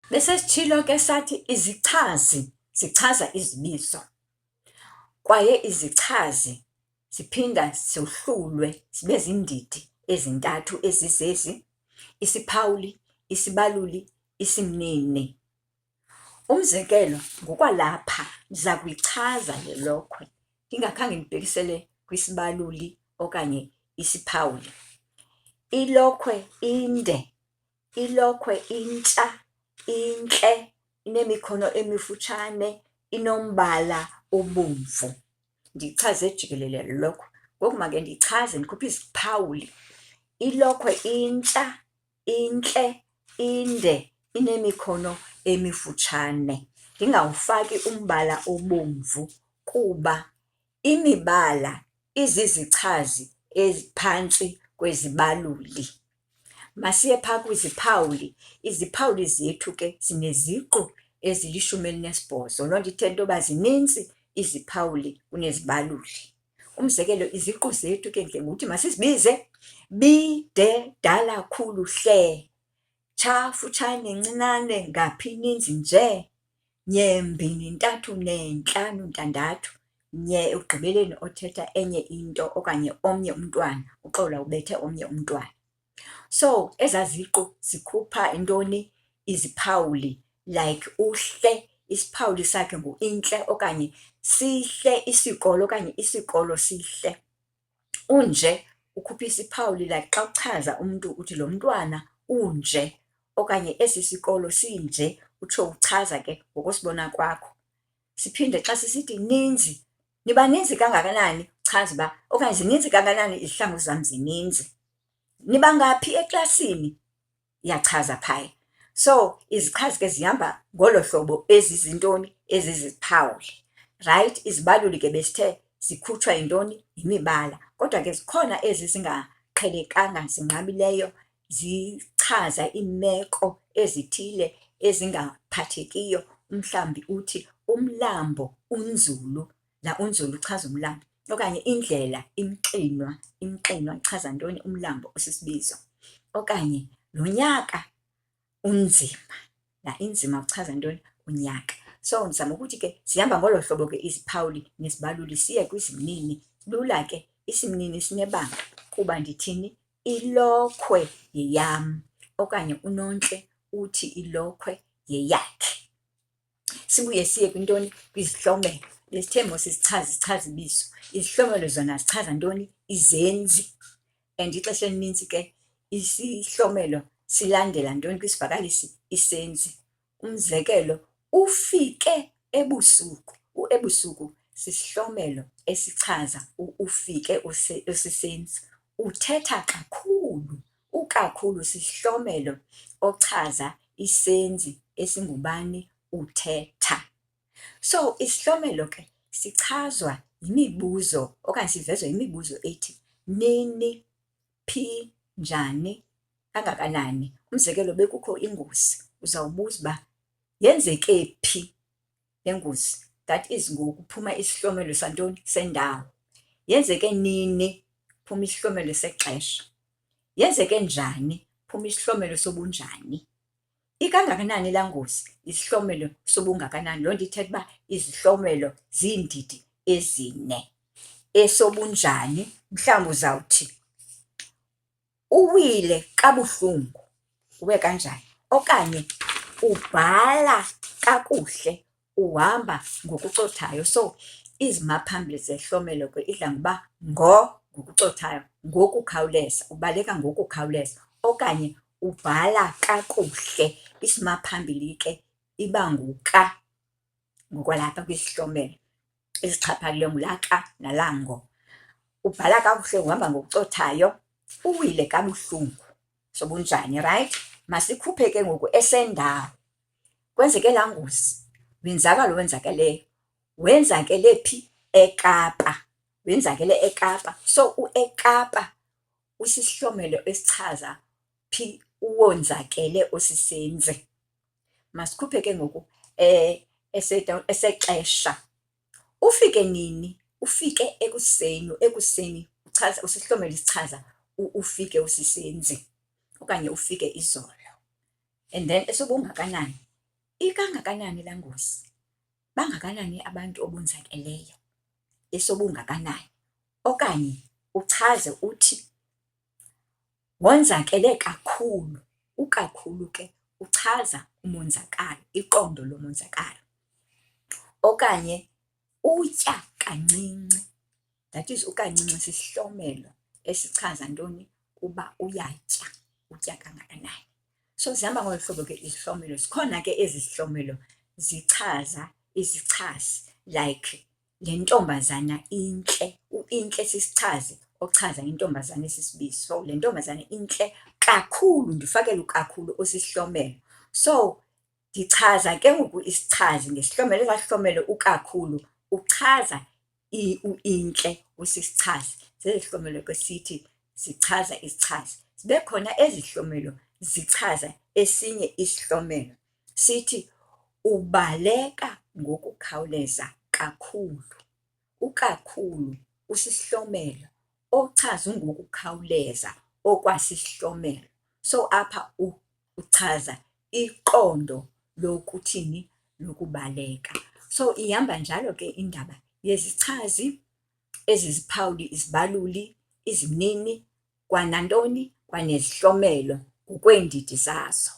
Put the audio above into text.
Bese sitshilo ke sathi izichazi zichaza izibizo, kwaye izichazi ziphinda zohlulwe zibe zindidi ezintathu ezizezi: isiphawuli, isibaluli, isimnini. Umzekelo, ngokwalapha ndiza kuyichaza le lokhwe ndingakhange ndibhekisele kwisibaluli okanye isiphawuli. Ilokhwe inde, ilokhwe intsha, intle, inemikhono emifutshane, inombala obomvu. Ndiyichaze jikelele le lokhwe. Ngoku make ndiyichaze ndikhuphe iziphawuli. Ilokhwe intsha, intle, inde, inemikhono emifutshane. Ndingawufaki umbala obomvu kuba imibala izizichazi eziphantsi kwezibaluli. Masiye phaa kwiziphawuli. Iziphawuli zethu ke zineziqu ezili-18. Loo nto ithetha into yoba zinintsi iziphawuli kunezibaluli. Umzekelo, iziqu zethu ke ngokuthi masizibize: bide, dala, khulu, hle, tsha, futshane, ncinane, ngaphi, ninzi, nje, nye, mbini, ntathu, ne, ntlanu, ntandathu, nye ekugqibeleni othetha enye into okanye omnye umntwana, uxola ubethe omnye umntwana. So ezaa ziqu zikhupha intoni? Iziphawuli, like uhle, isiphawuli sakhe ngu-intle okanye sihle isikolo okanye isikolo sihle. Unje ukhupha isiphawuli, like xa uchaza umntu uthi lo mntwana unje okanye esi sikolo sinje, utsho uchaza ke ngokusibona kwakho. Siphinde xa sisithi ninzi, niba ninzi kangakanani, uchaza uba okanye zininzi kangakanani izihlangu zam, zininzi. Niba ngaphi eklasini? Iyachaza phaya. So izichazi ke zihamba ngolo hlobo ezizintoni? Eziziphawuli, right? Izibaluli ke besithe zikhutshwa yintoni? Yimibala. Kodwa ke zikhona ezi zingaqhelekanga zinqabileyo, zichaza iimeko ezithile ezingaphathekiyo. Umhlawumbi uthi umlambo unzulu, laa unzulu uchaza umlambo. Okanye indlela imxinwa, imxinwa ichaza ntoni? Umlambo osisibizo. Okanye lo nyaka unzima, laa inzima uchaza ntoni? Unyaka. So ndizama ukuthi ke zihamba ngolo hlobo ke iziphawuli nezibaluli. Siye kwizimnini. Lula ke, isimnini sinebanga kuba ndithini? Ilokhwe yeyam okanye uNontle uthi ilokhwe yeyakhe. Sibuye siye kwintoni? Kwizihlomelo. Besithe mos zichaza ibizo. Izihlomelo zona zichaza ntoni? Izenzi. And ixesha elinintsi ke isihlomelo silandela ntoni kwisivakalisi? Isenzi. Umzekelo, ufike ebusuku. Ebusuku sisihlomelo esichaza ufike osisenzi. Uthetha kakhulu. Ukakhulu sisihlomelo ochaza isenzi esingubani? Uthetha. So isihlomelo ke sichazwa yimibuzo okanye sivezwa yimibuzo ethi nini, phi, njani, kangakanani. Umzekelo, bekukho ingozi, uzawubuza uba yenzeke phi le ngozi? That is ngoku kuphuma isihlomelo santoni? Sendawo. Yenzeke nini? Phuma isihlomelo sexesha. Yenzeke njani? Phuma isihlomelo sobunjani. Ikangakanani laa ngozi? Isihlomelo sobungakanani. Loo nto ithetha uba izihlomelo ziindidi ezine. Esobunjani, mhlawumbi uzawuthi uwile kabuhlungu, ube kanjani. Okanye ubhala kakuhle, uhamba ngokucothayo. So izimaphambili zehlomelo ke idla ngokuba ngokucothayo, ngokukhawuleza, ubaleka ngokukhawuleza. Okanye ubhala kakuhle, isimaphambili ke iba nguka ngokwalapha kwisihlomelo. Ezixhaphakileyo ngulaa ka nalaa ngo. Ubhala kakuhle, uhamba ngokucothayo, uwile kabuhlungu, sobunjani, right? Masikhuphe ke ngoku esendawo. Kwenzeke laa ngozi, wenzakalo wenzakeleyo. Wenzakele phi? eKapa. Wenzakele eKapa. So uEkapa usisihlomelo esichaza phi uwonzakele osisenzi. Masikhuphe ke ngoku esexesha. Ufike nini? Ufike ekuseni. Ekuseni uchaza, usisihlomelo esichaza ufike usisenzi okanye ufike izolo. And then esobungakanani, ikangakanani laa ngozi, bangakanani abantu obonzakeleyo, esobungakanani. Okanye uchaze uthi wonzakele kakhulu, ukakhulu ke uchaza umonzakalo, iqondo lomonzakalo. Okanye utya kancinci, that is ukancinci sisihlomelo esichaza ntoni, uba uyatya, utya kangakanani. So zihamba ngolu hlobo ke izihlomelo. Zikhona ke ezi zihlomelo zichaza izichasi, like le ntombazana intle. Intle sisichazi ochaza intombazana esisibizo. So le ntombazana intle kakhulu, ndifakele ukakhulu osisihlomelo. So ndichaza ke ngoku isichazi ngesihlomelo. Esaa sihlomelo ukakhulu uchaza intle usisichazi. Zezi zihlomelo ke sithi zichaza isichazi. Zibe khona ezi zihlomelo zichaza esinye isihlomelo, sithi ubaleka ngokukhawuleza kakhulu. Ukakhulu usisihlomelo ochaza ngokukhawuleza okwasisihlomelo. So apha uchaza iqondo lokuthini, lokubaleka. So ihamba njalo ke indaba yezichazi, eziziphawuli, izibaluli, izimnini, kwanantoni, kwanezihlomelo ngokweendidi zazo.